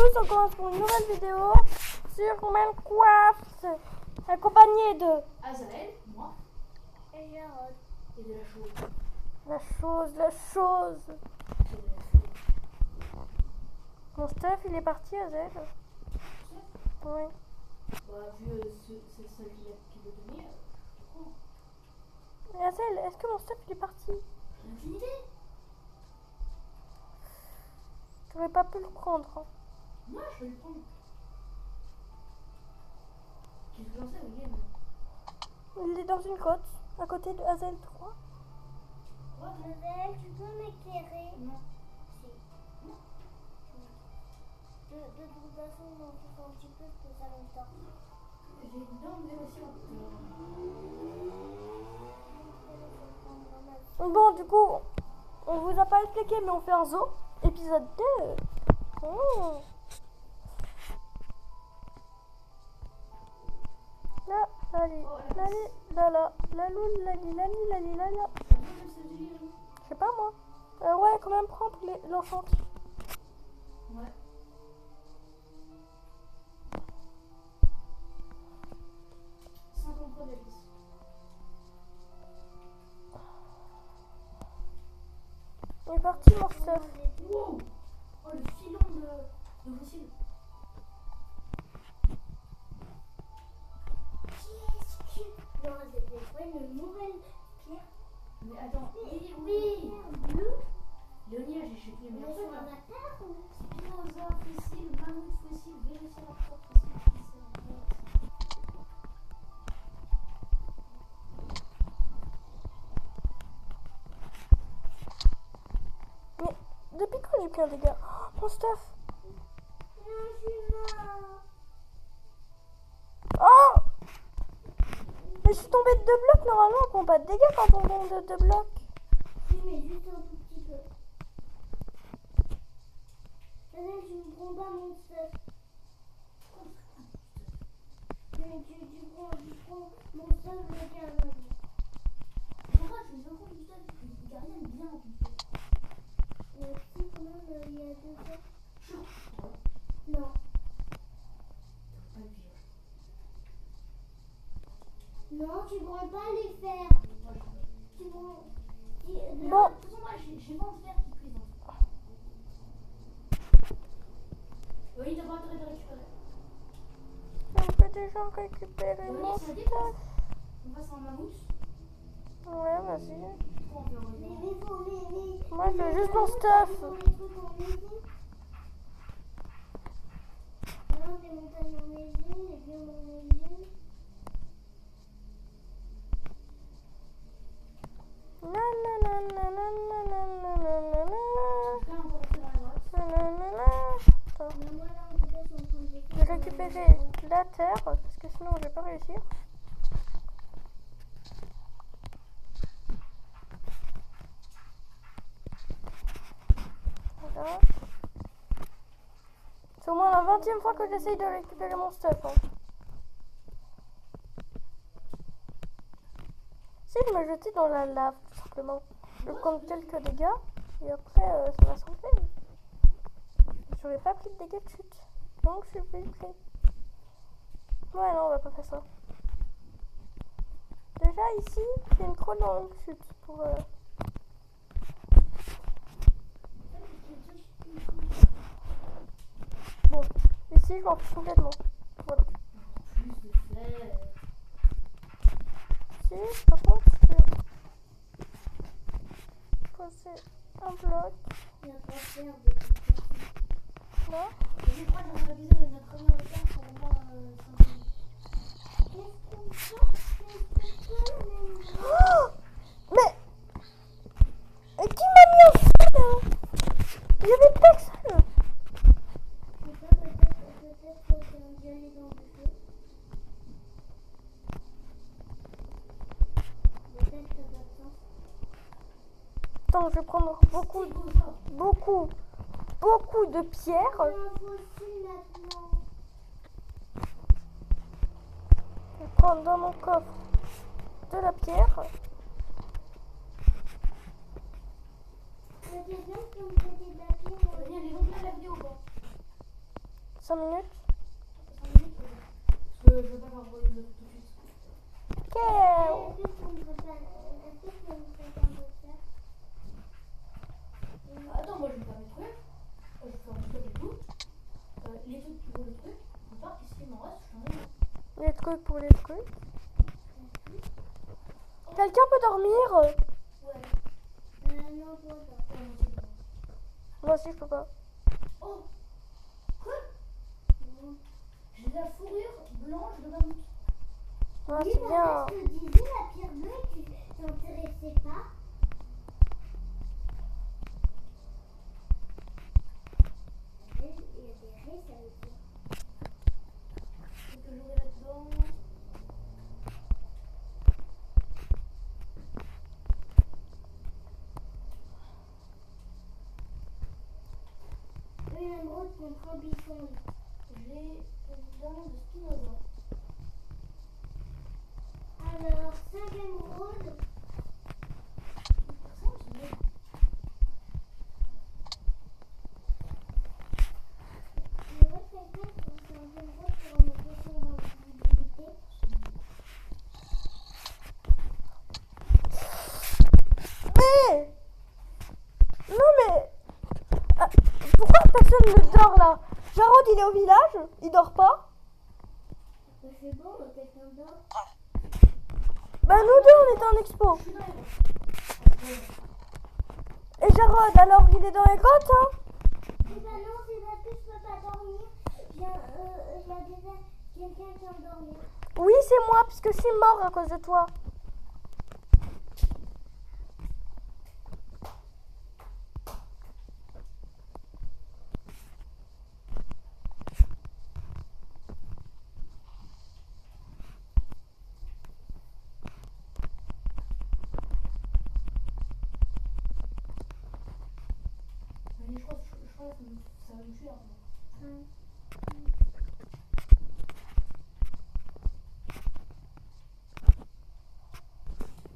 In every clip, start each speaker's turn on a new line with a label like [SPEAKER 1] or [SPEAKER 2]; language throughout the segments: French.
[SPEAKER 1] tous, on commence pour une nouvelle vidéo sur Minecraft, accompagné de
[SPEAKER 2] Azael, moi,
[SPEAKER 3] Et Jarod.
[SPEAKER 2] et de la chose.
[SPEAKER 1] la chose. Mon stuff, il est parti, Azel. Oui.
[SPEAKER 2] Bah, vu c'est le seul qui veut devenir, je comprends.
[SPEAKER 1] Mais Azel, est-ce que mon stuff, il est parti?
[SPEAKER 2] J'ai aucune idée.
[SPEAKER 1] J'aurais pas pu le prendre.
[SPEAKER 2] Moi, je vais le prendre. Qu'est-ce que j'en sais, William?
[SPEAKER 1] Il est dans une grotte, à côté de Azel 3.
[SPEAKER 3] Azael, tu peux m'éclairer?
[SPEAKER 2] Non.
[SPEAKER 3] Si. De toute façon, on s'en fout un petit peu parce que ça longtemps.
[SPEAKER 2] J'ai dedans une version.
[SPEAKER 1] Bon, du coup, on vous a pas expliqué, mais on fait un zoo, épisode 2. Oh. Là, lali, lali, lala, lalou, lali, lali, lali, lala. Je sais pas moi. Ouais, quand même prendre l'enchante.
[SPEAKER 2] Ouais.
[SPEAKER 1] Il est parti mon stuff.
[SPEAKER 2] Wow! Oh, le filon de fossile.
[SPEAKER 3] Qu'est-ce que... Non, j'ai trouvé une nouvelle pierre.
[SPEAKER 2] Mais attends, oui!
[SPEAKER 3] Pierre bleue.
[SPEAKER 2] Léonia, j'ai chopé les
[SPEAKER 3] On
[SPEAKER 2] meilleurs
[SPEAKER 3] est sur
[SPEAKER 2] trucs.
[SPEAKER 3] un appart ou...
[SPEAKER 2] Spinosaure fossile, mammouth fossile, vélociraptor fossile, triceratops.
[SPEAKER 1] Mais depuis quand j'ai pris un dégât? Oh, mon stuff.
[SPEAKER 3] Non, je suis mort.
[SPEAKER 1] Oh! Mais je suis tombée de 2 blocs, normalement on prend pas de dégâts quand on tombe de 2 blocs.
[SPEAKER 3] Oui, mais juste un tout petit peu. Azael, tu me prends pas mon stuff. Mais tu prends mon stuff avec un autre.
[SPEAKER 2] Pourquoi tu me prends du stuff? Il n'y a rien de bien en tout cas.
[SPEAKER 3] Si, quand même, il y a 2 fois.
[SPEAKER 2] Ouais.
[SPEAKER 3] Non.
[SPEAKER 2] Pas le vieux.
[SPEAKER 3] Non, tu prends pas les fers.
[SPEAKER 2] Moi, je veux.
[SPEAKER 3] Tu prends...
[SPEAKER 1] Bon.
[SPEAKER 2] De toute façon, moi, j'ai pas envie de faire qui présente. Oui, il n'a pas intérêt de récupérer.
[SPEAKER 1] On peut déjà récupérer
[SPEAKER 2] Oui,
[SPEAKER 1] mon
[SPEAKER 2] ça
[SPEAKER 1] stuff.
[SPEAKER 2] dépend. On passe en mammouth.
[SPEAKER 1] Ouais, vas-y.
[SPEAKER 2] Pourquoi on fait revenir?
[SPEAKER 1] Moi, je veux juste mon stuff.
[SPEAKER 3] Non, des montagnes enneigées, des biomes enneigés.
[SPEAKER 2] Je vais encore rentrer dans la grotte.
[SPEAKER 1] Attends.
[SPEAKER 3] Mais moi, là, en tout cas, je suis en train de
[SPEAKER 1] Je vais récupérer la terre parce que sinon je vais pas réussir. Voilà. C'est au moins la 20e fois que j'essaye de récupérer mon stuff. Hein. Si je me jetais dans la lave tout simplement. Je prends quelques dégâts et après ça va s'enlever. J'aurais pas pris de dégâts de chute. Donc je suis filtrée. Ouais non on va pas faire ça. Déjà ici j'ai une trop longue chute pour Bon, ici je m'en fiche complètement. Voilà.
[SPEAKER 2] Plus de fer.
[SPEAKER 1] Ici par contre je vais poser un bloc
[SPEAKER 3] Il n'y a pas de fer de toute façon.
[SPEAKER 1] là.
[SPEAKER 2] Je crois que j'aurais révisé notre première étape pour au moins 5 minutes.
[SPEAKER 3] Qu'est-ce qu'on fait?
[SPEAKER 1] Oh mais qui m'a mis en feu là? Il y avait personne.
[SPEAKER 3] Je sais pas, peut-être que c'est un aller dans le feu. Peut-être que ça n'a pas de sens.
[SPEAKER 1] Attends, je vais prendre beaucoup de pierres.
[SPEAKER 3] Un fossile maintenant.
[SPEAKER 1] Je vais prendre dans mon coffre de la pierre.
[SPEAKER 3] C'était bien comme c'était de la pierre.
[SPEAKER 2] Aurélien, elle est longue là la vidéo ou pas?
[SPEAKER 1] 5 minutes.
[SPEAKER 2] 5 minutes, ok. Parce que je veux pas faire envoyer le tout de suite.
[SPEAKER 1] Ok.
[SPEAKER 3] Est-ce que tu me prépares votre faire
[SPEAKER 2] Attends, moi je vais faire mes trucs. Je vais faire un truc et tout. Les trucs pour le truc. Plus tard, qu'est-ce qu'il m'en reste? Je t'en ai un.
[SPEAKER 1] Les trucs pour les trucs. Quelqu'un peut dormir?
[SPEAKER 2] Ouais.
[SPEAKER 3] Non, toi, pas.
[SPEAKER 2] Ouais, moi, c'est bon.
[SPEAKER 1] Moi aussi, je peux pas.
[SPEAKER 2] Oh, quoi?
[SPEAKER 3] Non.
[SPEAKER 2] J'ai de la fourrure blanche de mammouth.
[SPEAKER 1] Ah,
[SPEAKER 3] Oui,
[SPEAKER 1] c'est
[SPEAKER 3] mais
[SPEAKER 1] bien.
[SPEAKER 3] en fait, je te disais, la pierre bleue, tu t'intéressais pas. Il y a des raies, ça veut dire.
[SPEAKER 2] Qu'est-ce que j'aurai là-dedans?
[SPEAKER 3] Une émeraude contre un bison.
[SPEAKER 2] J'ai évidemment de spinosaures.
[SPEAKER 3] Alors, 5 émeraudes.
[SPEAKER 2] Personne qui m'aide.
[SPEAKER 3] Il y aurait quelqu'un qui a 5 émeraudes pour une question d'invisibilité.
[SPEAKER 1] Mais non mais pourquoi personne ne dort là? Jarod il est au village, il dort pas.
[SPEAKER 3] C'est bon, quelqu'un d'autre.
[SPEAKER 1] Bah nous deux on était en expo.
[SPEAKER 2] Je suis dans les grottes.
[SPEAKER 1] Et Jarod alors il est dans les grottes hein?
[SPEAKER 3] Eh ben non, c'est parce que je peux pas dormir. Il y a déjà quelqu'un qui a dormi.
[SPEAKER 1] Oui c'est moi puisque je suis mort à cause de toi.
[SPEAKER 2] Mais je crois que ça va me tuer après.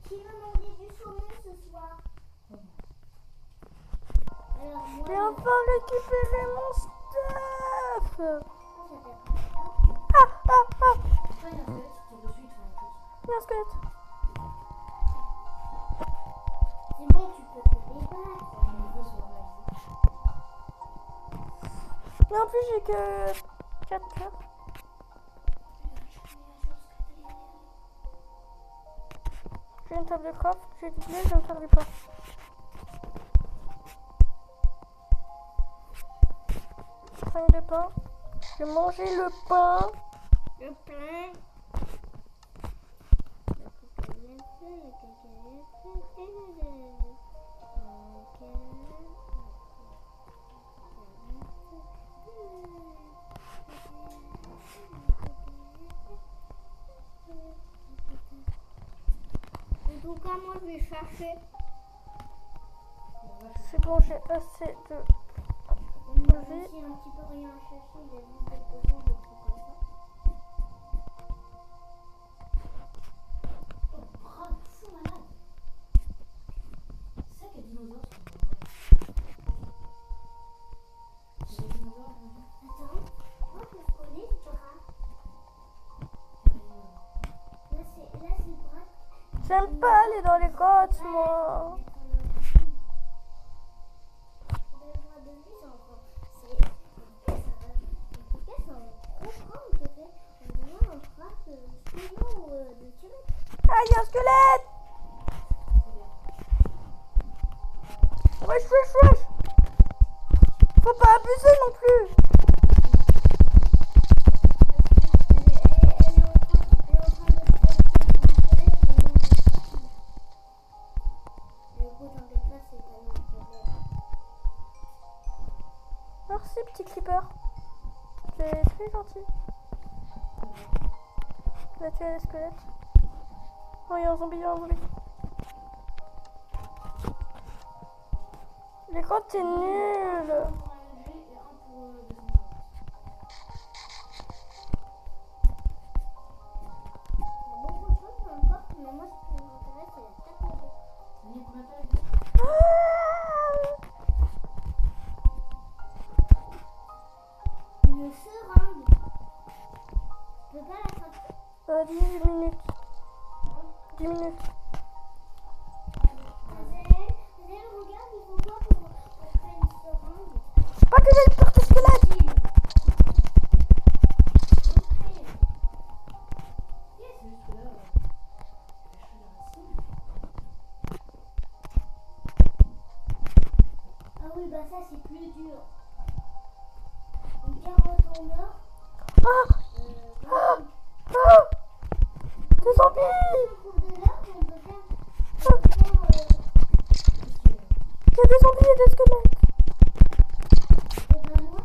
[SPEAKER 3] Qui va manger du saumon ce soir? Alors moi,
[SPEAKER 1] J'ai enfin récupéré mon stuff.
[SPEAKER 3] ça t'appelle.
[SPEAKER 1] Ah ah ah.
[SPEAKER 2] Après, il y a un squelette qui tire dessus, il te fait un truc.
[SPEAKER 1] Il y a un squelette.
[SPEAKER 3] C'est bon, tu peux te débattre.
[SPEAKER 2] Je veux se réaliser.
[SPEAKER 1] Mais en plus j'ai que 4 cœurs. J'ai une table de craft, j'ai du blé, je vais me faire du pain. Cinq de pain. Je vais manger le pain.
[SPEAKER 3] Le pain. En tout cas, moi je vais chercher.
[SPEAKER 1] C'est bon, j'ai assez de...
[SPEAKER 3] Moi j'ai un petit peu rien à chercher, il y a juste des potions, des trucs comme ça.
[SPEAKER 2] Oh, bravo, fou malade. C'est ça qu'un dinosaure, c'est des dinosaures,
[SPEAKER 3] Attends, moi je connais ce bras. Là c'est le bras.
[SPEAKER 1] J'aime pas aller dans les grottes, moi.
[SPEAKER 3] Le bras de lui, c'est encore. C'est. En tout cas, c'est un gros bras, on dirait. On dirait un bras de tirer.
[SPEAKER 1] Ah, il y a un squelette. Wesh, wesh, wesh. Faut pas abuser non plus. Merci, petit creeper. Tu es très gentil. Là, tu as les squelettes. Oh, il y a un zombie, il y a un zombie. Les grottes, c'est nul.
[SPEAKER 3] Une sœur oui, bah ça c'est plus dur. Une carotte en or.
[SPEAKER 1] Ah! Ah! Ah! Des zombies!
[SPEAKER 3] Pour de l'or, on peut faire.
[SPEAKER 1] Il y a des zombies et des squelettes!
[SPEAKER 3] Et ben moi,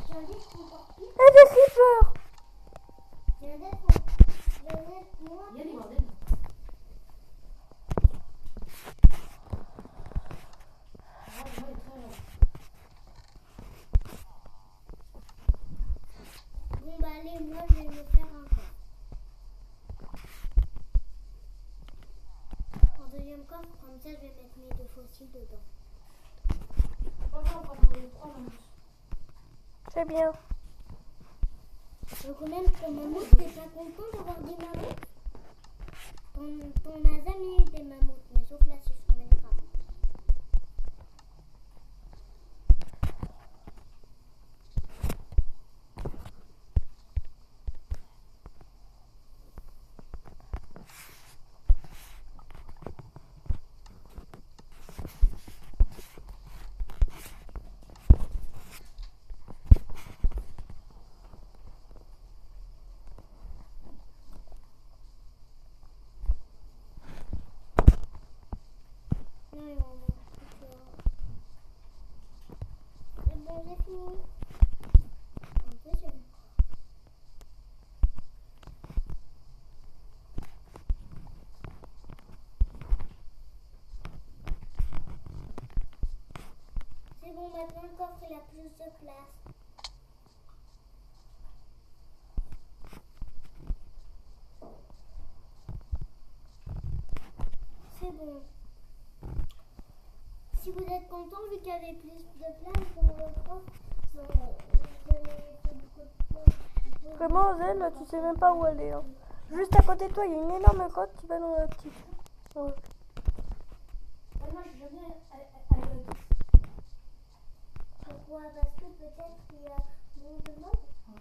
[SPEAKER 3] j'invite mon corpus.
[SPEAKER 1] Et des creepers!
[SPEAKER 3] J'invite moi.
[SPEAKER 2] Il y a des bordels. Ah, moi, il est très long.
[SPEAKER 3] Bon bah allez, moi je vais me faire un coffre. En deuxième coffre, comme ça je vais mettre mes 2 fossiles dedans.
[SPEAKER 2] Franchement, on va prendre les 3 minutes.
[SPEAKER 1] C'est bien.
[SPEAKER 3] Donc même ton mammouth, t'es pas content d'avoir des mammouths? T'en as jamais eu des mammouths, mais sauf là c'est sur Minecraft. Non, il m'en manque plus que... C'est bon, j'ai fini. En deuxième. C'est bon, maintenant le coffre il a plus de place. C'est bon. Si vous êtes content, vu qu'il y avait plus de place dans le coffre, vous avez fait beaucoup de place.
[SPEAKER 1] Vraiment, Zel, tu sais même pas où aller. Hein. Juste à côté de toi, il y a une énorme grotte, tu vas dans la petite. Ouais.
[SPEAKER 2] Ah, moi, je suis jamais allée à la
[SPEAKER 3] Pourquoi? Parce que peut-être qu'il y a moins de monde.
[SPEAKER 2] Ah,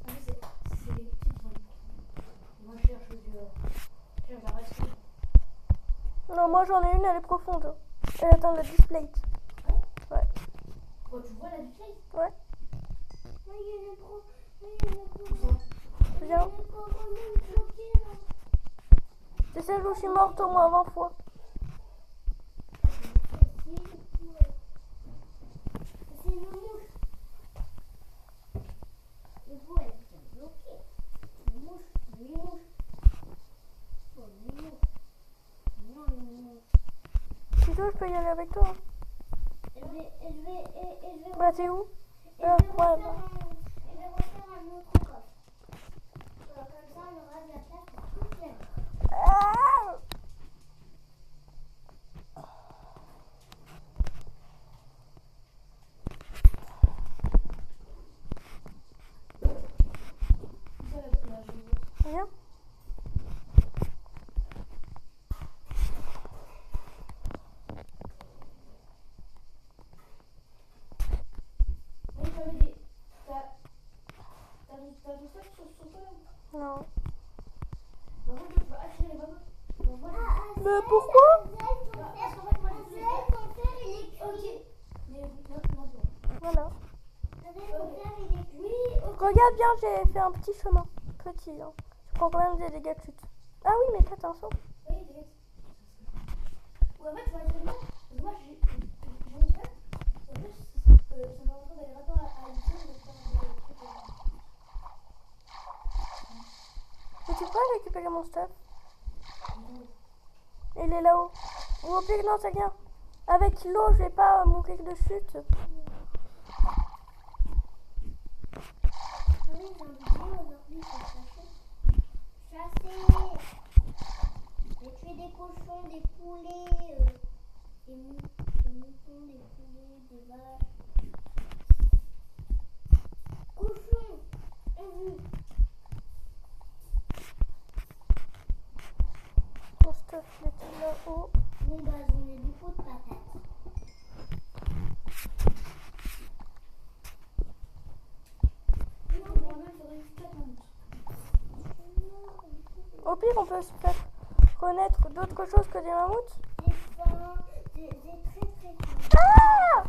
[SPEAKER 2] mais c'est les petites zones. Moi, je cherche du. Je cherche la racine.
[SPEAKER 1] Non, moi j'en ai une, elle est profonde. Elle atteint le display. Ouais.
[SPEAKER 2] Oh, tu vois la display?
[SPEAKER 1] Ouais.
[SPEAKER 3] Ah, il y a le pro. Ah, il y a le pro. Il y a
[SPEAKER 1] Viens.
[SPEAKER 3] le pro même bloqué là.
[SPEAKER 1] C'est celle où je suis morte au moins 20 fois.
[SPEAKER 3] C'est une mouche. Le pot elle est bloquée. Une mouche, une mouche. Oh, une mouche. Non, une mouche.
[SPEAKER 1] Si tu veux, je peux y aller avec toi. Hein.
[SPEAKER 3] Et je vais
[SPEAKER 1] Bah, t'es où?
[SPEAKER 3] refaire un autre coffre. Comme ça, on aura de la place pour toute la vie.
[SPEAKER 1] Ah! Viens.
[SPEAKER 2] Oui, tu avais dit. T'as tout ça sur toi là?
[SPEAKER 1] Non.
[SPEAKER 2] Bah, moi, je peux attirer les babas. Donc, moi,
[SPEAKER 1] Mais pourquoi?
[SPEAKER 2] parce qu'en fait, moi, je sais pas. Ok. Mais non.
[SPEAKER 1] Voilà.
[SPEAKER 2] Oui, ok.
[SPEAKER 1] Regarde bien, j'ai fait un petit chemin. Petit, hein. Je prends quand même des dégâts de chute. Ah oui, mais faites un saut.
[SPEAKER 2] Oui, t'inquiète. Ouais, en fait, tu vas attirer les babas. Parce que moi, j'ai une espèce. Et en plus, ça m'a rendu des rapports à l'école.
[SPEAKER 1] Mais tu peux récupérer mon stuff. Il est là-haut. Ou au pire, non, ça vient. Avec l'eau, je vais pas mourir de chute.
[SPEAKER 3] Chasser. J'ai tué des cochons, des poulets, des moutons, des poulets, des vaches. Cochons, on vu.
[SPEAKER 1] Mon stuff, il était là-haut.
[SPEAKER 3] Bon bah j'en ai beaucoup de patates.
[SPEAKER 1] Au pire, on peut se faire connaître d'autres choses que des mammouths.
[SPEAKER 3] Des pins, j'ai très très peur.
[SPEAKER 1] Ah!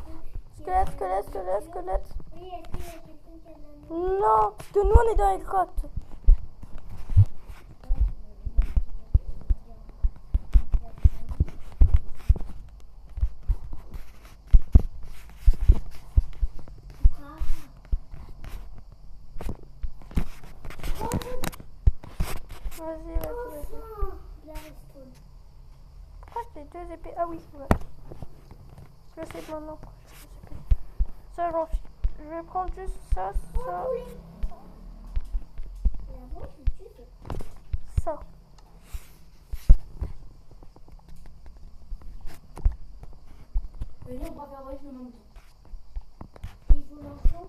[SPEAKER 3] Qui
[SPEAKER 1] Squelette,
[SPEAKER 3] a-
[SPEAKER 1] squelette, squelette, squelette.
[SPEAKER 3] Oui, est-ce qu'il y a quelqu'un qui a de la
[SPEAKER 1] Non, parce que nous on est dans les grottes. Vas-y, vas-y, vas-y. Pourquoi j'ai 2 épées? Ah oui, c'est vrai. Je sais maintenant. Ça, j'en fiche. Je vais prendre juste ça, ça, ça.
[SPEAKER 2] Venez, on va faire voler le même temps.
[SPEAKER 3] Il faut l'enfant.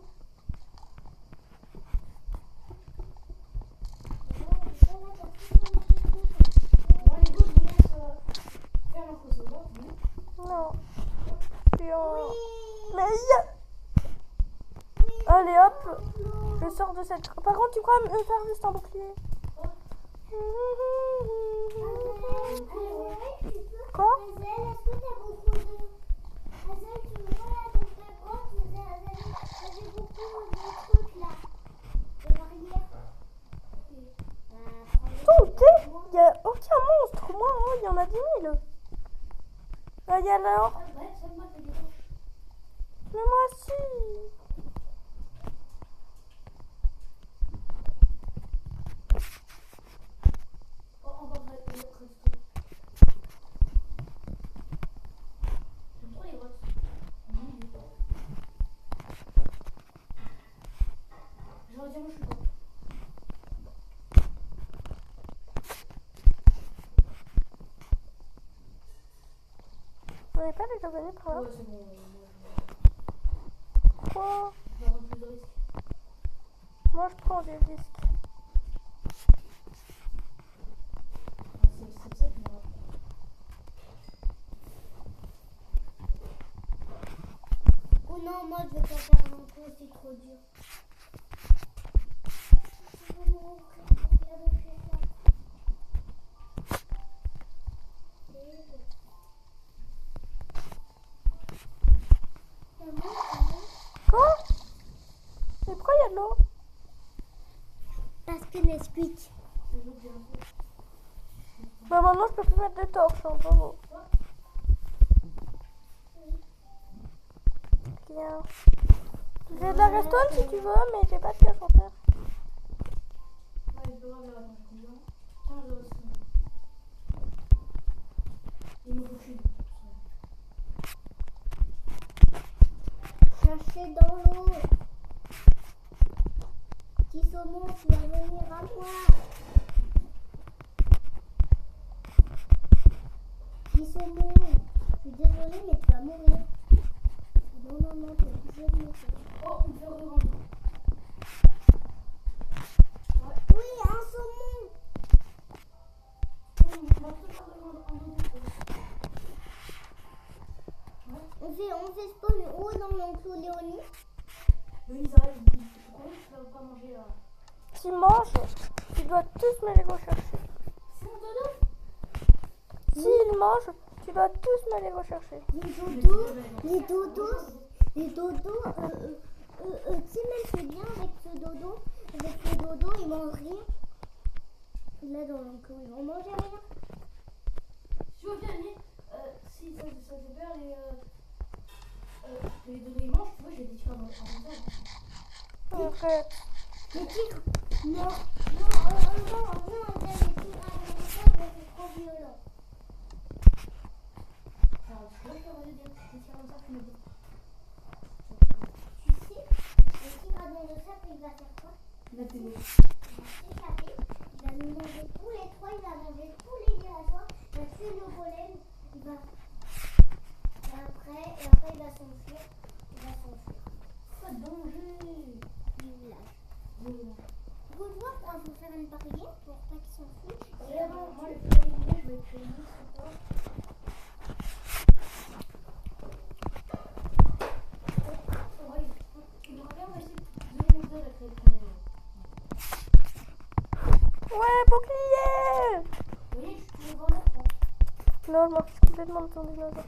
[SPEAKER 2] Bon, allez, go, je vous laisse faire l'info, c'est bon, vous?
[SPEAKER 1] Non. Puis on... Mais allez hop, je sors de cette... Par contre, tu crois me faire juste un bouclier? Quoi? Oh, thé? Il n'y a aucun monstre, moi, hein, il y en a 10 000. Allez alors.
[SPEAKER 2] Ouais, c'est moi qui ai des poches.
[SPEAKER 1] Mais moi aussi.
[SPEAKER 2] Oh, on va faire le redstone. J'aime trop les grottes. Je vais dire, moi, je suis bon.
[SPEAKER 1] On n'est pas déjà venu par là?
[SPEAKER 2] Ouais, c'est bon.
[SPEAKER 1] Quoi?
[SPEAKER 2] Je vais prendre plus de risques.
[SPEAKER 1] Moi, je prends des risques.
[SPEAKER 2] C'est ça qui me rappelle.
[SPEAKER 3] Oh non, moi je vais pas faire un coup, c'est trop dur.
[SPEAKER 1] Quoi? Mais pourquoi il y a de l'eau?
[SPEAKER 3] Parce que Nesquik.
[SPEAKER 2] C'est l'autre j'ai l'info.
[SPEAKER 1] Bah maintenant, je peux plus mettre de torches, hein, bravo. Bien. J'ai de la redstone si tu veux, mais j'ai pas de cache en faire.
[SPEAKER 2] Ouais, je dois avoir la combien 15 euros. Il me faut une.
[SPEAKER 3] Cherchez dans l'eau. Petit saumon, tu vas venir à moi. Petit saumon, je suis désolée, mais tu vas mourir. Non, non, non, t'es obligé de me faire.
[SPEAKER 2] Oh, on me fait re-rentrer.
[SPEAKER 3] Oui, un saumon.
[SPEAKER 2] On va tout faire en
[SPEAKER 3] On fait spawn où dans l'enclos Léonie?
[SPEAKER 2] Mais ils arrivent, pourquoi tu ne vas pas manger là?
[SPEAKER 1] Tu manges, tu dois tous me les rechercher.
[SPEAKER 2] C'est mon dodo?
[SPEAKER 1] S'ils mangent, tu dois tous me les rechercher.
[SPEAKER 3] Les dodos, tu sais même c'est bien avec ce dodo, ils mangent rien. Là dans l'enclos, ils vont manger rien.
[SPEAKER 2] Si tu veux bien, Annie, si ça te perd les dodos ils mangent, tu vois, j'ai des tigres en même temps.
[SPEAKER 1] Ok.
[SPEAKER 3] Les tigres? Non, non, les tigres à l'intérieur, c'est trop violent.
[SPEAKER 2] Alors, tu vois, je peux dire des tigres comme ça, tu me dis.
[SPEAKER 3] Tu sais, le tigre à dans le sable, il va faire quoi?
[SPEAKER 2] Il va t'aider.
[SPEAKER 3] Il va s'échapper, il va nous manger tous les trois, il va manger tous les villageois, il va tuer le golem, il va... Et après il va s'enfuir.
[SPEAKER 2] Pas de danger.
[SPEAKER 3] Du village.
[SPEAKER 2] Bon.
[SPEAKER 3] Vous voir quand je vais faire une barrière pour pas qu'ils s'enfuient.
[SPEAKER 2] Et avant, moi, je vais éliminer, je vais créer une liste sur toi. Il me rappelle, on va essayer de donner méthode à créer le premier niveau.
[SPEAKER 1] Ouais, bouclier!
[SPEAKER 2] Vous voyez, je suis vraiment.
[SPEAKER 1] Non, je m'en fiche complètement de ton dinosaure.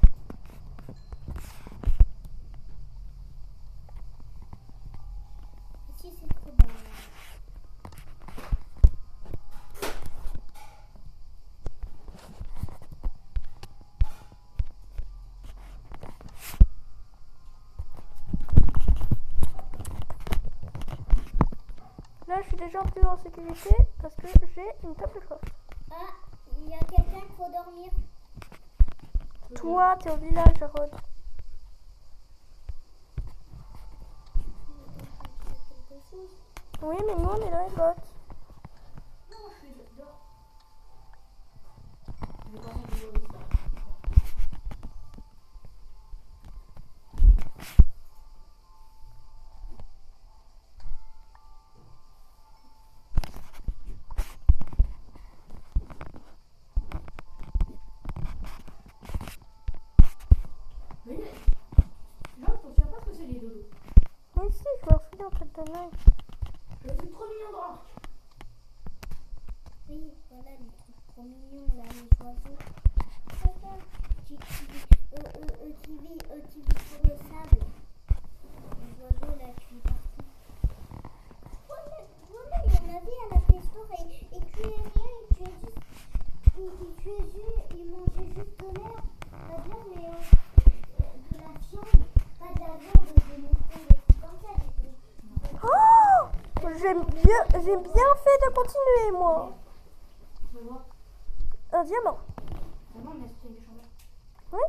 [SPEAKER 1] là, je suis déjà plus en sécurité parce que j'ai une table forte.
[SPEAKER 3] Ah, il y a quelqu'un qui faut dormir.
[SPEAKER 1] Toi, t'es au village, Rod.
[SPEAKER 3] Quelque chose.
[SPEAKER 1] Oui, mais nous, on est dans les bottes.
[SPEAKER 2] Non, je suis dehors. Je vais pas faire du bruit. Mais là, je ne sais pas ce que c'est les dodos.
[SPEAKER 1] Mais si, je m'en souviens en fait de Nike.
[SPEAKER 2] Je suis trop mignon dehors.
[SPEAKER 3] Oui, voilà les trucs trop mignons là, les oiseaux. Regarde, qui vit sur le sable. Les oiseaux là qui vivent partout. Voilà, il y en avait à la préhistoire et il tuait rien, il tuait juste. Il mangeait juste de l'herbe. Pas de l'herbe, mais de la viande. Pas de la viande, des moutons, des trucs comme ça.
[SPEAKER 1] Oh, j'ai bien fait de continuer, moi.
[SPEAKER 2] Je vois.
[SPEAKER 1] Un diamant.
[SPEAKER 2] Vraiment, mais est-ce que tu as des chandelles?
[SPEAKER 1] Oui.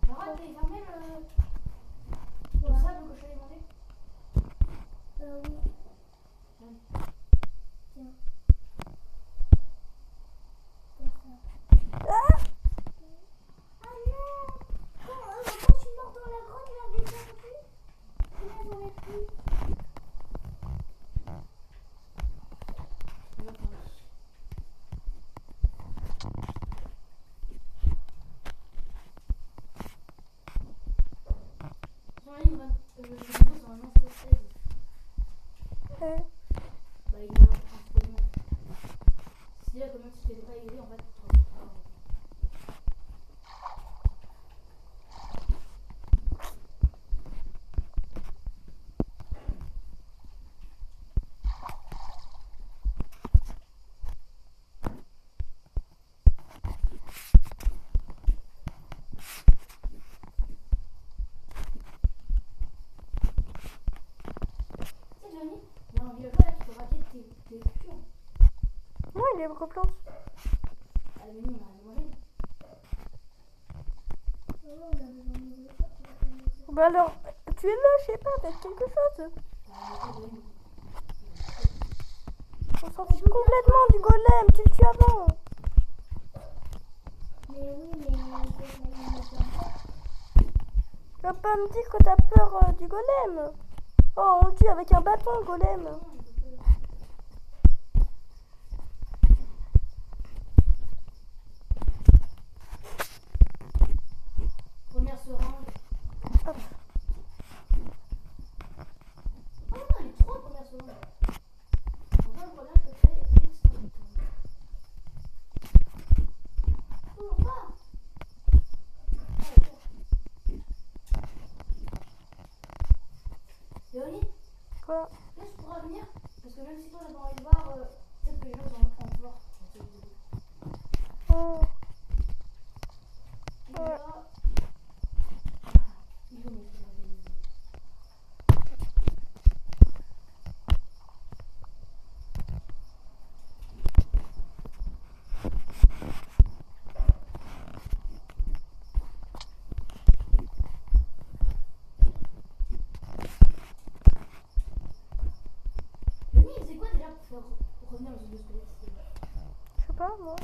[SPEAKER 2] Laura, t'as fermé le sable que je t'avais demandé?
[SPEAKER 3] Oui.
[SPEAKER 2] Tiens.
[SPEAKER 3] Tiens. Comme ça.
[SPEAKER 1] Ah,
[SPEAKER 3] Ah non! Quand je suis morte dans la grotte, il avait perdu. Et là, j'en ai plus.
[SPEAKER 2] Bah, il y a un principalement. Si là, comment tu fais pas aider, en fait, tu te retrouves. Tu sais, Johnny, il y a un villageois là qui peut rater tes cultures.
[SPEAKER 1] non, il est replante.
[SPEAKER 2] Ah, mais nous, on a rien mangé.
[SPEAKER 3] On a besoin de nourriture.
[SPEAKER 1] Bah alors, tuez-le, je sais pas, faites quelque chose. On s'en fout complètement du golem, tu le tues avant.
[SPEAKER 3] Mais oui, mais il faut que j'aille me faire.
[SPEAKER 1] Tu vas pas me dire que t'as peur du golem. Oh, on le tue avec un bâton, le golem.
[SPEAKER 2] Première seringue.
[SPEAKER 1] Hop.
[SPEAKER 2] Oh non, il est trop première seringue. Enfin, le problème, c'est que c'est l'extinct. Toujours pas. Léonie,
[SPEAKER 1] Quoi?
[SPEAKER 2] là, je pourrais venir. Parce que même si toi, t'as pas envie de voir, peut-être que les gens sont en force.
[SPEAKER 1] Oh.
[SPEAKER 2] Et là, il faut me faire organiser. Léonie, c'est quoi déjà pour faire revenir aux deux squelettes?
[SPEAKER 1] Je sais pas, moi.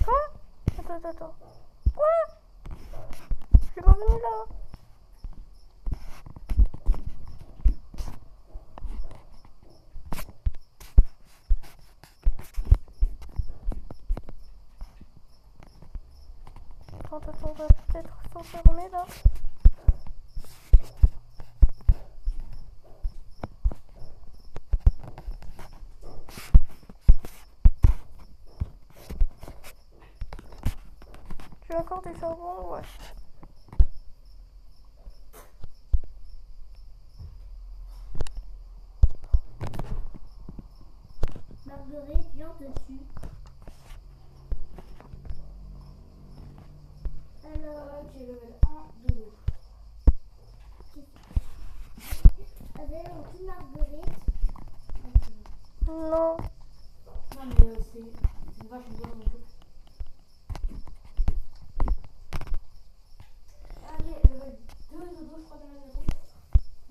[SPEAKER 1] Quoi? Attends. Quoi? Je suis revenu là. Attends, on va peut-être s'enfermer là. J'ai encore du charbon, ouais.
[SPEAKER 3] Marguerite, viens dessus. Alors,
[SPEAKER 2] Ok, level 1, 2.
[SPEAKER 3] avec une Marguerite.
[SPEAKER 1] Non.
[SPEAKER 2] Non, mais c'est une vache, une bonne coupe. Allez, level 2, dodo, je crois, dans la maison.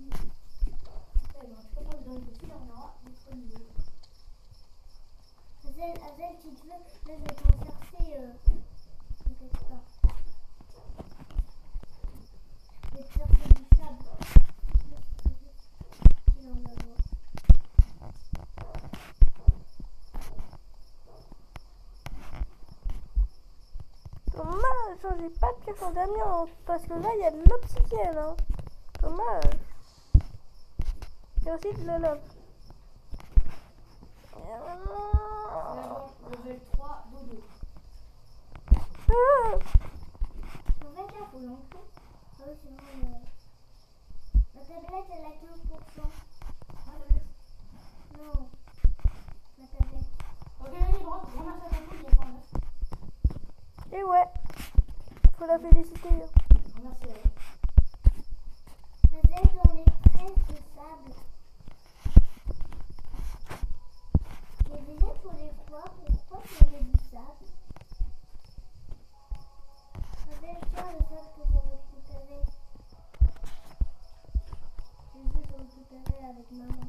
[SPEAKER 2] Eh ben, tu peux pas me donner dessus, là, on aura notre niveau.
[SPEAKER 3] Azel, si tu veux, là, je vais t'en chercher. T'inquiète pas. Je vais te chercher du sable. Il en a besoin.
[SPEAKER 1] Dommage, j'ai pas de pierre en d'amiante parce que là il y a de l'obsidienne. Hein. Dommage. Il y a aussi de l'olof.
[SPEAKER 2] Level 3, dodo.
[SPEAKER 1] Ah.
[SPEAKER 3] En fait, là, faut l'enlever. Ah oui, sinon, la tablette, elle a 15%. Non, la tablette.
[SPEAKER 2] Ok, allez, ramasse la tablette, il y a pas un œuf.
[SPEAKER 1] Et ouais, faut la féliciter. Hein.
[SPEAKER 2] Remercie elle.
[SPEAKER 3] Azel, j'en ai 13 de sable. Mais déjà, pour les quoi? Pourquoi tu mets du sable? Azel, tiens le sable que j'ai récupéré. J'ai juste récupéré avec maman.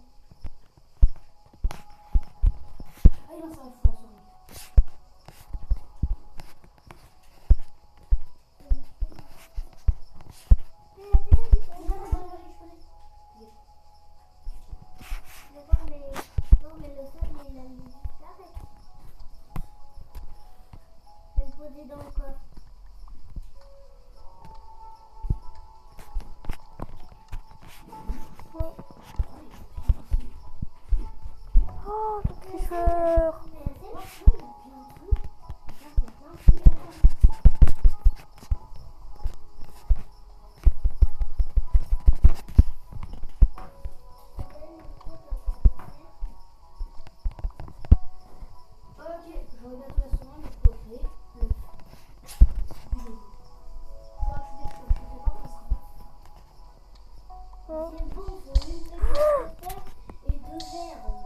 [SPEAKER 2] Ah, il en s'en fout, la souris.
[SPEAKER 3] Non, mais le sable, il a mis l'arrête. Je vais le poser dans le coffre.
[SPEAKER 1] Oh, le tricheur.
[SPEAKER 3] Mais Azel, il y a un truc. Regarde, il y a plein de trucs à faire.
[SPEAKER 2] Ok, je regarde la seconde, je peux créer le dodo. Ça, je sais pas comment ça va.
[SPEAKER 1] Hein.
[SPEAKER 3] C'est bon, il faut une petite terre et 2 herbes.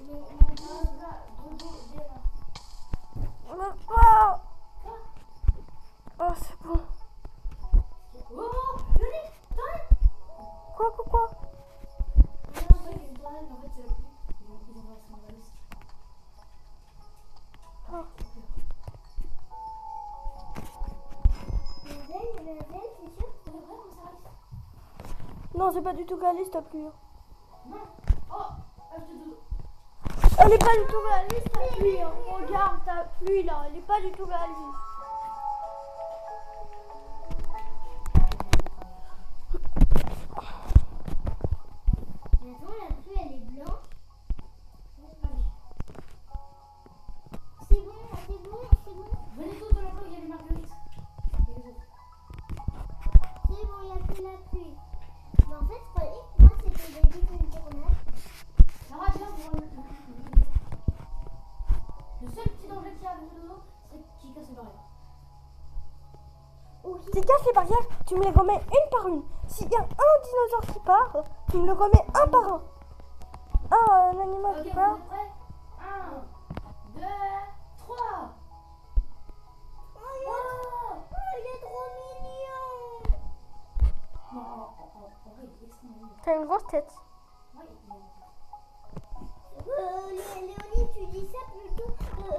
[SPEAKER 2] Mon gars, là, dodo, déjà.
[SPEAKER 1] Oh, oh c'est bon.
[SPEAKER 2] Oh, le lit,
[SPEAKER 1] Quoi?
[SPEAKER 2] non, en fait, c'est la pluie. Ils ont resté dans la liste.
[SPEAKER 1] Oh.
[SPEAKER 3] Mais Azel, c'est sûr?
[SPEAKER 2] C'est vrai, on s'arrête.
[SPEAKER 1] Non, c'est pas du tout réaliste ta pluie.
[SPEAKER 2] Non. Oh, œuf de dodo.
[SPEAKER 1] Elle est pas du tout réaliste ta pluie. Hein. Regarde ta pluie là, elle est pas du tout réaliste.
[SPEAKER 3] Mais attends, la pluie, elle est blanche. C'est bon, c'est bon, c'est bon.
[SPEAKER 2] Venez tous dans la pluie, il y a les marguerites. Et les autres.
[SPEAKER 3] C'est bon, il n'y a que la pluie. Mais en fait, je croyais que moi, c'était le début d'une tournade.
[SPEAKER 2] Lara, viens pour le seul petit danger qu'il y a avec le dodo, c'est qu'il casse les barrières.
[SPEAKER 1] Tu casses les barrières, tu me les remets une par une. S'il y a un dinosaure qui part, tu me le remets un par un. Un animal
[SPEAKER 2] Ok,
[SPEAKER 1] qui
[SPEAKER 2] vous
[SPEAKER 1] part.
[SPEAKER 2] êtes prêts? 1, 2, 3.
[SPEAKER 3] Oh, il est trop mignon.
[SPEAKER 2] Non, en vrai, il est extrêmement mignon.
[SPEAKER 1] T'as une grosse tête.
[SPEAKER 2] Ouais,
[SPEAKER 3] Léonie, tu dis ça plutôt, plutôt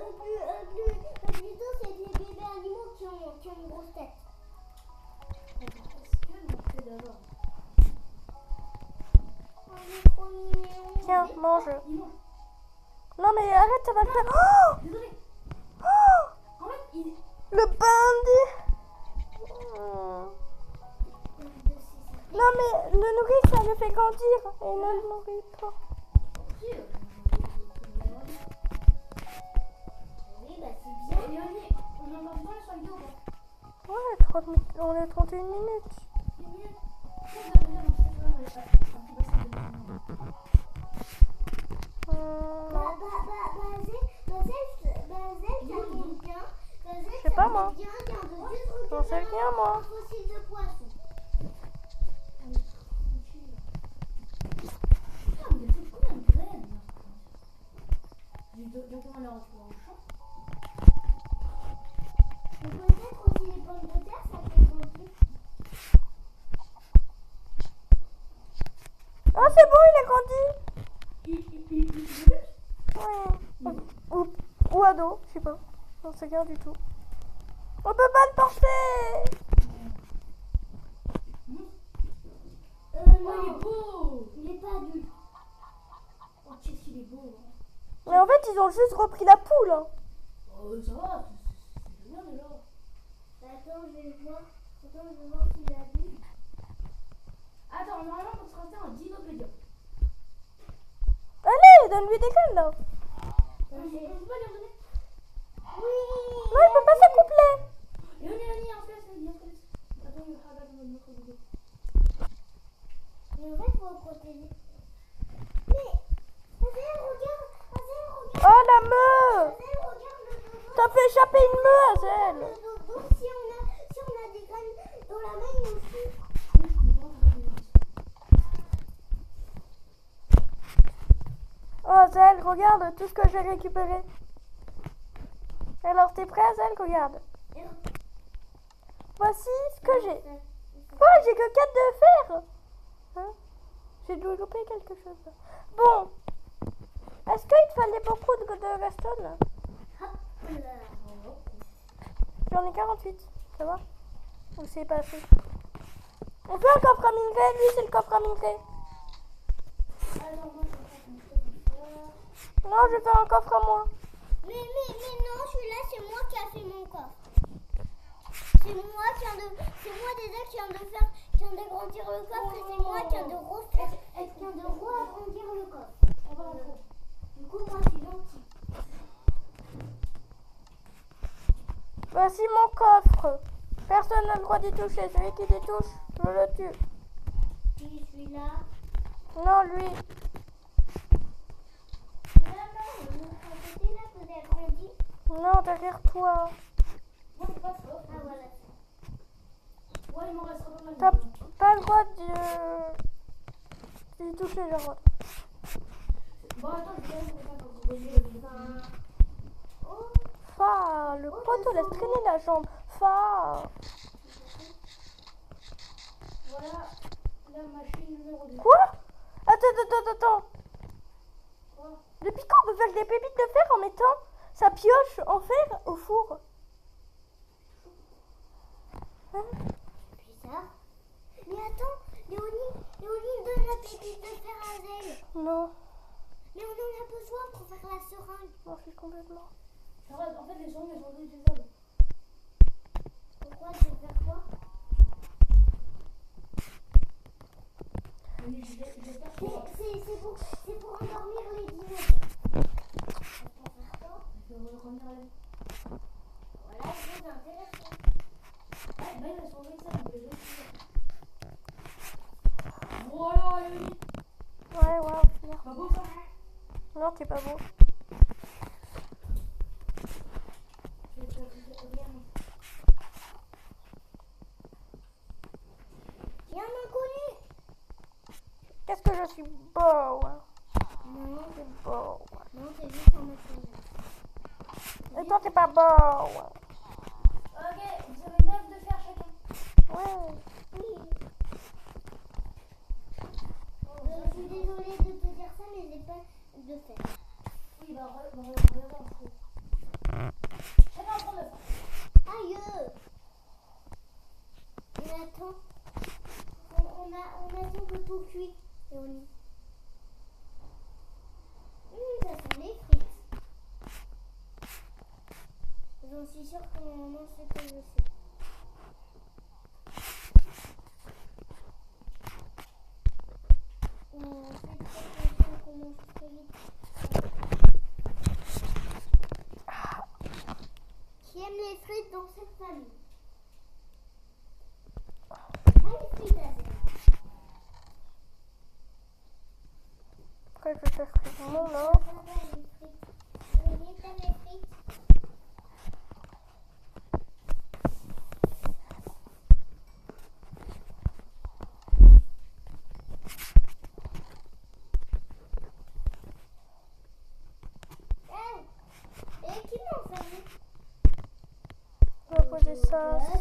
[SPEAKER 3] c'est les bébés animaux qui ont une grosse tête.
[SPEAKER 2] Est-ce que l'on fait d'abord?
[SPEAKER 3] Oh, il est trop mignon.
[SPEAKER 1] Tiens, mange.
[SPEAKER 2] Il mange.
[SPEAKER 1] Non mais arrête, ça va le faire. Oh,
[SPEAKER 2] Désolé.
[SPEAKER 1] oh,
[SPEAKER 2] En fait, il.
[SPEAKER 1] le bandit. Non mais le nourrir, ça le fait grandir. Et ne le nourrit pas.
[SPEAKER 3] Oui, bah c'est bien.
[SPEAKER 2] Léonie,
[SPEAKER 1] On est 31 minutes.
[SPEAKER 2] 10 minutes. Pourquoi vous avez dans cette heure, un petit bassin de
[SPEAKER 1] Je sais pas moi. J'en sais rien moi.
[SPEAKER 3] Fossile de poisson.
[SPEAKER 2] Ah, mais il y a combien de graines là? J'ai directement leur retrouver en champ.
[SPEAKER 3] Mais peut-être aussi les pommes de terre, ça fait grandir.
[SPEAKER 1] Ah c'est bon, il a grandi.
[SPEAKER 2] Il
[SPEAKER 1] Ouais. Ou ado, je sais pas. J'en sais rien du tout. On peut pas le porter.
[SPEAKER 2] Oh, il est beau!
[SPEAKER 3] Il est pas adulte.
[SPEAKER 2] Oh, qu'est-ce qu'il est beau! Hein.
[SPEAKER 1] Mais en fait, ils ont juste repris la poule. Hein.
[SPEAKER 2] Oh, ça va, c'est bien déjà.
[SPEAKER 3] Attends, je vais voir. Attends, je vais voir s'il est adulte.
[SPEAKER 2] Attends, normalement, on se rester un dinopédia.
[SPEAKER 1] Allez, donne-lui des graines là.
[SPEAKER 2] On peut pas lui en donner?
[SPEAKER 3] Oui.
[SPEAKER 1] Non, il peut pas s'accoupler.
[SPEAKER 2] Léonie, en fait, il y a attends, il va regarder notre vidéo.
[SPEAKER 3] Mais en fait, il faut protéger. Mais, Azel, regarde.
[SPEAKER 1] Oh la meuf.
[SPEAKER 3] Azel, regarde le dodo.
[SPEAKER 1] T'as fait échapper une meuf, Azel.
[SPEAKER 3] Le dodo, si on a des graines dans la main, il aussi.
[SPEAKER 1] Oh Azel, regarde tout ce que j'ai récupéré. Alors t'es prêt Azel, regarde. Voici ce que j'ai. Oh, j'ai que 4 de fer. Hein? J'ai dû louper quelque chose. Bon. Est-ce qu'il te fallait beaucoup de redstone? J'en ai 48. Ça va? Ou c'est pas assez? On fait un coffre à minerai. Lui, c'est le coffre à minerai. Non, je vais faire un coffre à moi.
[SPEAKER 3] Mais non, celui-là, c'est moi qui a fait mon coffre. C'est moi déjà qui viens d'agrandir le coffre et c'est moi qui viens de agrandir le coffre. Du coup, moi, je suis gentil.
[SPEAKER 1] Voici mon coffre. Personne n'a le droit d'y toucher. Celui qui y touche, je le tue.
[SPEAKER 3] Puis celui-là.
[SPEAKER 1] Non, lui.
[SPEAKER 3] De l'autre côté, là, vous avez agrandi.
[SPEAKER 1] Non, derrière toi.
[SPEAKER 2] Moi, c'est pas ça.
[SPEAKER 3] Ah, voilà.
[SPEAKER 2] Ouais, il m'en restera pas mal.
[SPEAKER 1] T'as pas le droit d'y toucher, genre.
[SPEAKER 2] Bon, attends, je vais faire
[SPEAKER 3] Oh,
[SPEAKER 1] Fa, le poteau laisse traîner la jambe. Fa.
[SPEAKER 2] Voilà la machine numéro 2.
[SPEAKER 1] Quoi? Attends.
[SPEAKER 2] Quoi?
[SPEAKER 1] Depuis quand on peut faire des pépites de fer en mettant sa pioche en fer au four? Hein?
[SPEAKER 3] bizarre. Mais attends, Léonie donne la pépite de fer à Zel.
[SPEAKER 1] Non,
[SPEAKER 3] Mais on en a besoin pour faire la seringue.
[SPEAKER 1] m'en fiche complètement.
[SPEAKER 2] Arrête, en fait, les seringues, elles sont réutilisables.
[SPEAKER 3] Pourquoi tu veux faire quoi?
[SPEAKER 2] Mais j'espère que
[SPEAKER 3] C'est pour endormir les dinos. Pour faire quoi?
[SPEAKER 2] je vais revenir à la...
[SPEAKER 3] Voilà, c'est intéressant.
[SPEAKER 2] Ouais, bah, elles sont réutilisables, les réutilisables. Voilà, Léonie.
[SPEAKER 1] Ouais, on va finir.
[SPEAKER 2] Pas beau, ça?
[SPEAKER 1] Non, t'es pas beau.
[SPEAKER 3] Il y a un inconnu.
[SPEAKER 1] Qu'est-ce que je suis beau, hein.
[SPEAKER 3] Non,
[SPEAKER 1] C'est beau.
[SPEAKER 3] non, c'est juste un inconnu.
[SPEAKER 1] Et toi, t'es pas beau. Hein.
[SPEAKER 2] Ok, vous avez 9 de fer chacun.
[SPEAKER 1] Ouais.
[SPEAKER 3] Oui. Je suis désolée de te dire ça, mais j'ai pas de fer.
[SPEAKER 2] Oui, bah, regarde. Chacun prend 9.
[SPEAKER 3] Aïe. Mais attends. On a tout le tout cuit. Léonie. Ça sent les frites. J'en suis sûre qu'on mange ce que je sais. On fait très attention qu'on mange très vite. Qui aime les frites dans cette famille?
[SPEAKER 1] je cherche mon or.
[SPEAKER 3] Et qui m'a enfermé?
[SPEAKER 1] On va poser ça, ça,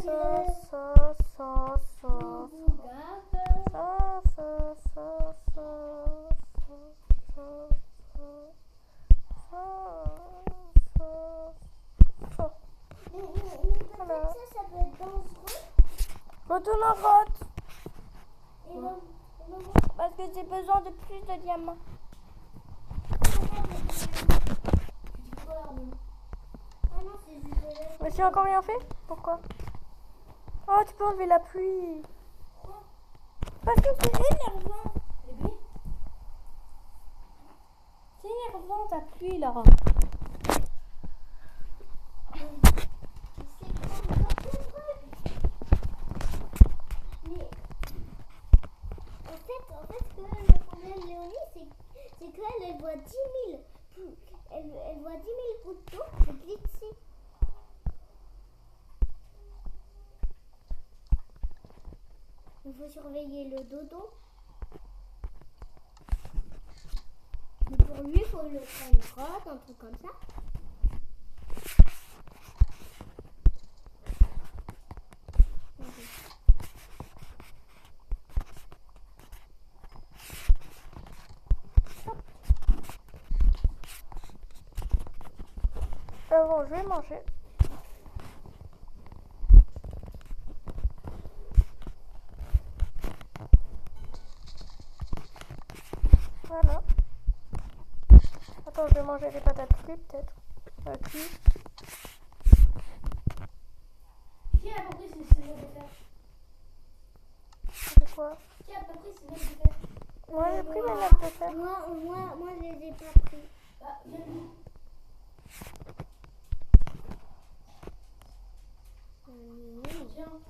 [SPEAKER 1] ça, ça, ça, ça, ça, ça, ça.
[SPEAKER 3] Mais peut-être
[SPEAKER 1] Voilà.
[SPEAKER 3] ça peut être dangereux.
[SPEAKER 1] Retourne en grotte.
[SPEAKER 3] Et maman,
[SPEAKER 1] Parce que j'ai besoin de plus de diamants.
[SPEAKER 3] ah non, c'est juste de la...
[SPEAKER 1] Mais j'ai encore rien fait? Pourquoi? Oh, tu peux enlever la pluie. Parce que c'est énervant. C'est énervant ta pluie là.
[SPEAKER 3] Mais en fait, le problème de Léonie, c'est qu'elle voit 10 000. Elle voit 10 000 gouttes d'eau se glisser. Il faut surveiller le dodo. Mais pour lui, il faut le faire une grotte, un truc comme ça.
[SPEAKER 1] Bon, je vais manger. Voilà. Attends, je vais manger des patates frites peut-être. Cuit.
[SPEAKER 2] Qui a compris ce mot de faire?
[SPEAKER 1] C'est quoi?
[SPEAKER 2] Qui a compris ce mot de faire?
[SPEAKER 1] Moi, j'ai pris mes notes de fer.
[SPEAKER 3] Moi, je les ai pas pris.
[SPEAKER 2] Bah, viens. Tiens.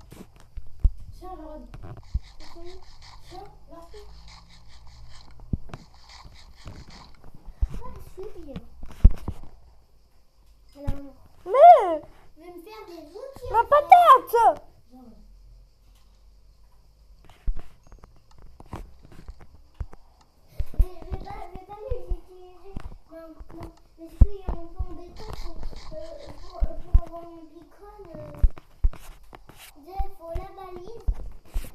[SPEAKER 2] Tiens, Jarod. Tiens, là.
[SPEAKER 3] Ah, c'est bien. Alors,
[SPEAKER 1] Mais
[SPEAKER 3] je vais me faire des outils.
[SPEAKER 1] ma patate!
[SPEAKER 3] Je vais pas les utiliser maintenant. Parce qu'il y a un peu embêtant pour avoir mon beacon. Il faut la balise.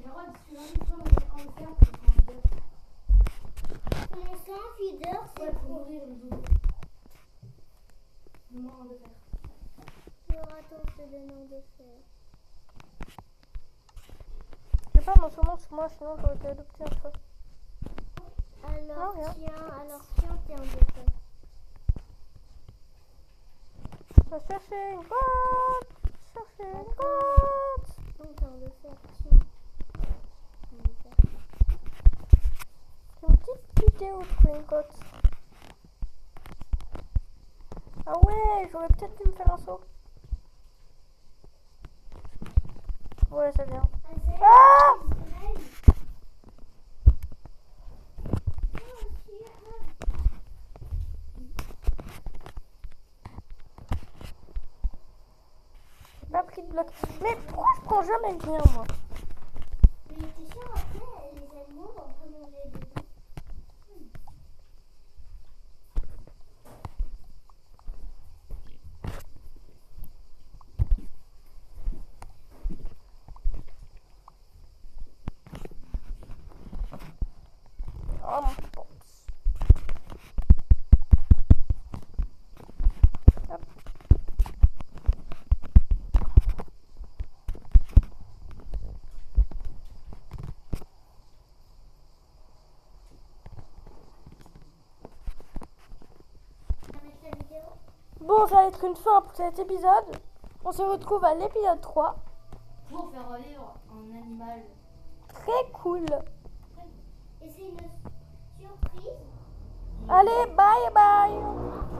[SPEAKER 2] Jarod, si tu l'invites pas en faire, c'est quand je
[SPEAKER 3] Mais sans feeder,
[SPEAKER 2] Ouais,
[SPEAKER 3] c'est
[SPEAKER 2] pour
[SPEAKER 3] trop.
[SPEAKER 2] nourrir le dodo. Le moins de faire.
[SPEAKER 3] Alors attends, je te demande de faire.
[SPEAKER 1] J'ai pas mon saumon sur moi, sinon j'aurais été adopté un peu.
[SPEAKER 3] Alors
[SPEAKER 1] rien.
[SPEAKER 3] tiens, de faire.
[SPEAKER 1] On va chercher une grotte. Chercher une grotte.
[SPEAKER 3] Donc de faire, tiens.
[SPEAKER 1] C'est une petite vidéo de trouver une grotte. Ah ouais, j'aurais peut-être dû me faire un saut. Ouais, c'est bien. Ah! J'ai pas pris de bloc. Mais pourquoi je prends jamais rien, moi?
[SPEAKER 3] Mais t'es sûr après, les animaux vont pas manger dedans.
[SPEAKER 1] Oh mon pote. Hop.
[SPEAKER 3] Avec la vidéo.
[SPEAKER 1] Bon, ça va être une fin pour cet épisode. On se retrouve à l'épisode 3.
[SPEAKER 2] Pour faire revivre un animal.
[SPEAKER 1] Très cool.
[SPEAKER 3] Et c'est une surprise.
[SPEAKER 1] Allez, bye bye.